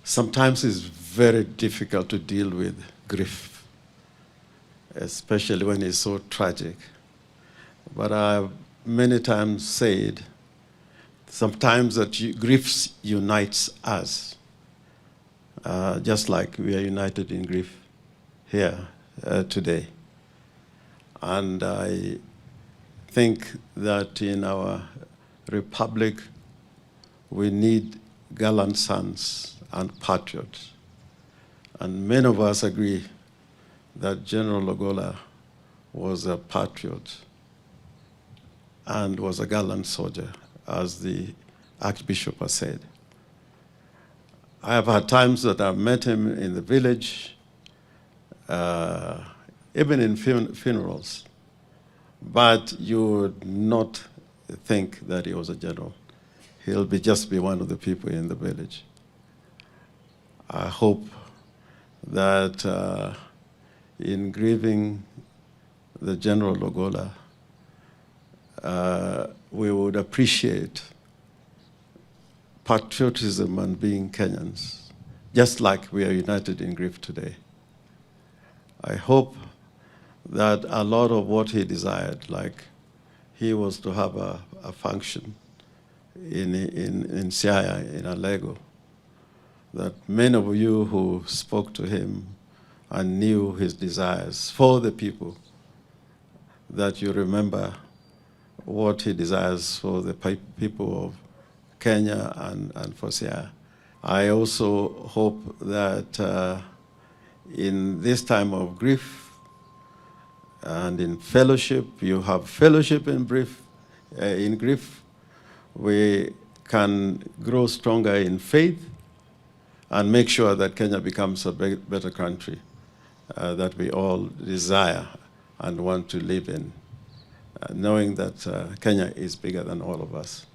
Sometimes it's very difficult to deal with grief, especially when it's so tragic. But I've many times said, sometimes that grief unites us, just like we are united in grief here today. And I think that in our republic, we need gallant sons and patriots. And many of us agree that General Ogolla was a patriot and was a gallant soldier, as the Archbishop has said. I have had times that I've met him in the village, even in funerals, but you would not think that he was a general. He'll just be one of the people in the village. I hope that in grieving the General Ogolla, we would appreciate patriotism and being Kenyans, just like we are united in grief today. I hope that a lot of what he desired, like he was to have a function in Siaya, in Alego, that many of you who spoke to him and knew his desires for the people, that you remember what he desires for the people of Kenya and for Siaya. I also hope that in this time of grief and in fellowship, you have fellowship in grief, we can grow stronger in faith and make sure that Kenya becomes a better country that we all desire and want to live in, knowing that Kenya is bigger than all of us.